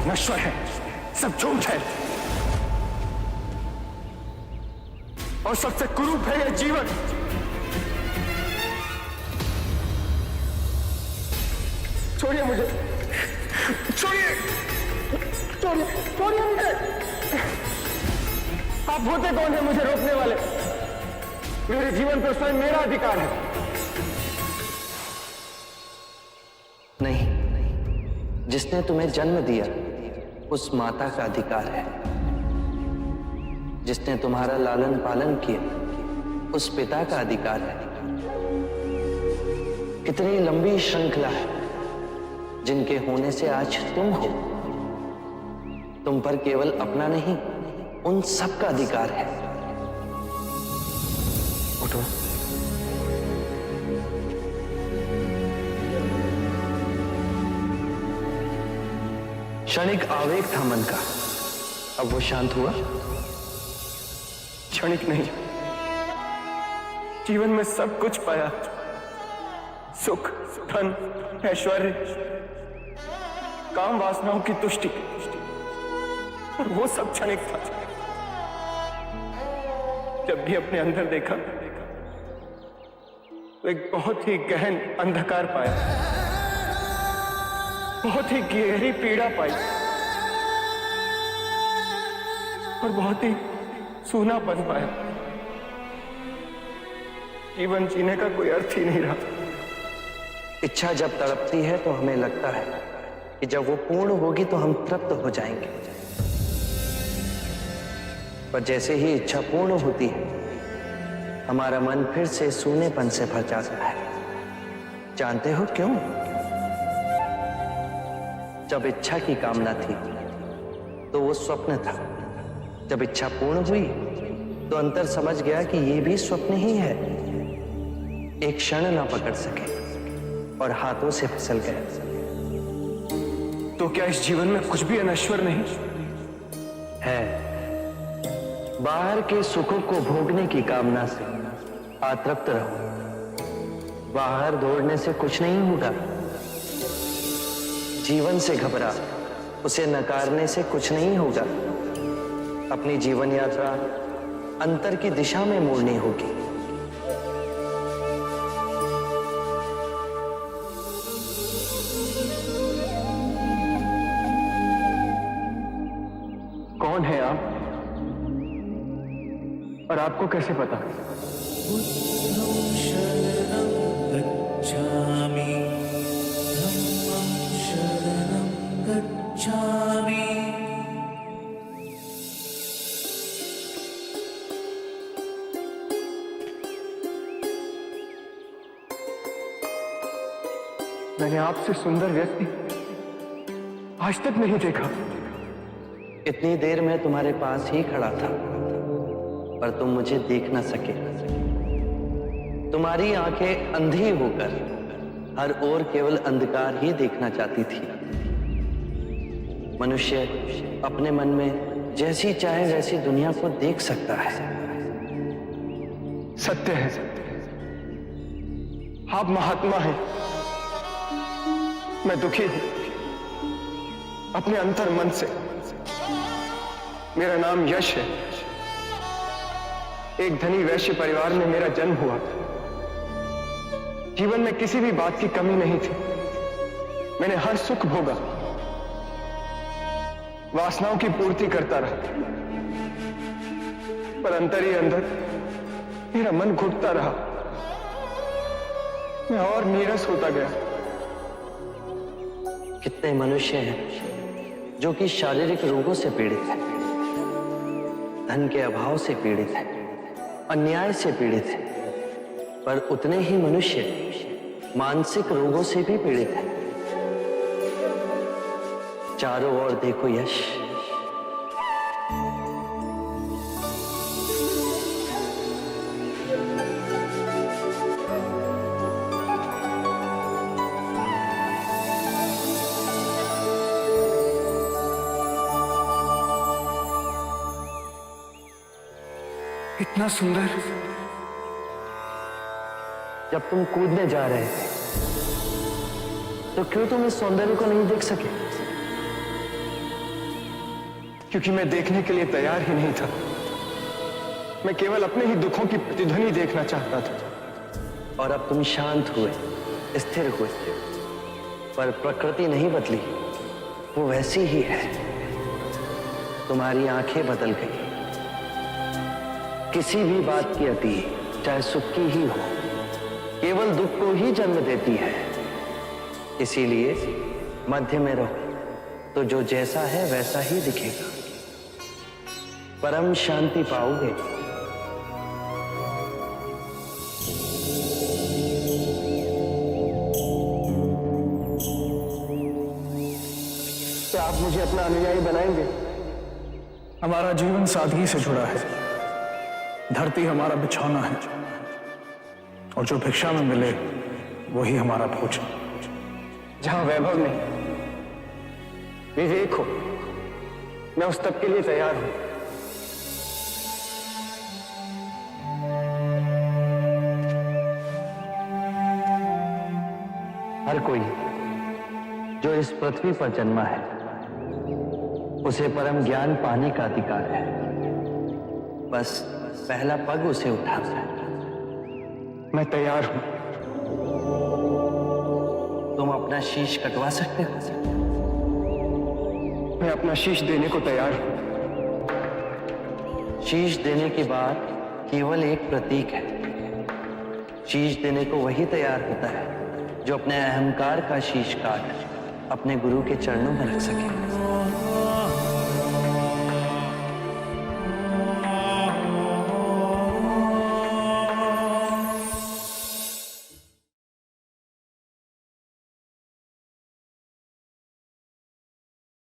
नश्वर है, सब झूठ है और सबसे कुरूप है यह जीवन। छोड़िए मुझे, छोड़िए, छोड़िए, छोड़िए मुझे। आप होते कौन है मुझे रोकने वाले? मेरे जीवन पर स्वयं मेरा अधिकार है। नहीं, जिसने तुम्हें जन्म दिया उस माता का अधिकार है। जिसने तुम्हारा लालन पालन किया उस पिता का अधिकार है। कितनी लंबी श्रृंखला है जिनके होने से आज तुम हो। तुम पर केवल अपना नहीं, उन सब का अधिकार है। उठो। क्षणिक आवेग था मन का, अब वो शांत हुआ? क्षणिक नहीं, जीवन में सब कुछ पाया। सुख, धन, ऐश्वर्य, काम वासनाओं की तुष्टि, और वो सब क्षणिक था। जब भी अपने अंदर देखा तो एक बहुत ही गहन अंधकार पाया, बहुत ही गहरी पीड़ा पाई और बहुत ही सूनापन पाया। जीवन जीने का कोई अर्थ ही नहीं रहा। इच्छा जब तड़पती है तो हमें लगता है कि जब वो पूर्ण होगी तो हम तृप्त हो जाएंगे, पर जैसे ही इच्छा पूर्ण होती है हमारा मन फिर से सूनेपन से भर जाता है। जानते हो क्यों? जब इच्छा की कामना थी तो वो स्वप्न था। जब इच्छा पूर्ण हुई तो अंतर समझ गया कि ये भी स्वप्न ही है। एक क्षण ना पकड़ सके और हाथों से फिसल गए। तो क्या इस जीवन में कुछ भी अनश्वर नहीं है? बाहर के सुखों को भोगने की कामना से अतृप्त रहो। बाहर दौड़ने से कुछ नहीं होगा। जीवन से घबरा, उसे नकारने से कुछ नहीं होगा। अपनी जीवन यात्रा अंतर की दिशा में मोड़नी होगी। कौन है आप और आपको कैसे पता? बुद्धं शरणं गच्छामि, धम्मं शरणं गच्छामि। मैंने आपसे सुंदर व्यक्ति आज तक नहीं देखा। इतनी देर में तुम्हारे पास ही खड़ा था पर तुम मुझे देख न सके। तुम्हारी आंखें अंधी होकर हर ओर केवल अंधकार ही देखना चाहती थी। मनुष्य अपने मन में जैसी चाहे वैसी दुनिया को देख सकता है। सत्य है, आप महात्मा हैं। मैं दुखी हूं अपने अंतर मन से। मेरा नाम यश है। एक धनी वैश्य परिवार में मेरा जन्म हुआ। जीवन में किसी भी बात की कमी नहीं थी। मैंने हर सुख भोगा, वासनाओं की पूर्ति करता रहा, पर अंतर ही अंदर मेरा मन घुटता रहा। मैं और नीरस होता गया। कितने मनुष्य हैं जो कि शारीरिक रोगों से पीड़ित हैं, धन के अभाव से पीड़ित हैं, अन्याय से पीड़ित हैं, पर उतने ही मनुष्य मानसिक रोगों से भी पीड़ित हैं। चारों ओर देखो यश, इतना सुंदर। जब तुम कूदने जा रहे थे तो क्यों तुम इस सौंदर्य को नहीं देख सके? क्योंकि मैं देखने के लिए तैयार ही नहीं था। मैं केवल अपने ही दुखों की प्रतिध्वनि देखना चाहता था। और अब तुम शांत हुए, स्थिर हुए, पर प्रकृति नहीं बदली, वो वैसी ही है। तुम्हारी आंखें बदल गई। किसी भी बात की अति, चाहे सुख की ही हो, केवल दुख को ही जन्म देती है। इसीलिए मध्य में रहो, तो जो जैसा है वैसा ही दिखेगा। परम शांति पाओगे। क्या आप मुझे अपना अनुयायी बनाएंगे? हमारा जीवन सादगी से जुड़ा है। धरती हमारा बिछौना है और जो भिक्षा में मिले वही हमारा भोजन। जहां वैभव नहीं, विवेक हो, मैं उस तब के लिए तैयार हूं। हर कोई जो इस पृथ्वी पर जन्मा है, उसे परम ज्ञान पाने का अधिकार है। बस पहला पग उसे उठाना है। मैं तैयार हूं। तुम अपना शीश कटवा सकते हो। मैं अपना शीश देने को तैयार हूं। शीश देने की बात केवल एक प्रतीक है। शीश देने को वही तैयार होता है जो अपने अहंकार का शीश काट अपने गुरु के चरणों में रख सके।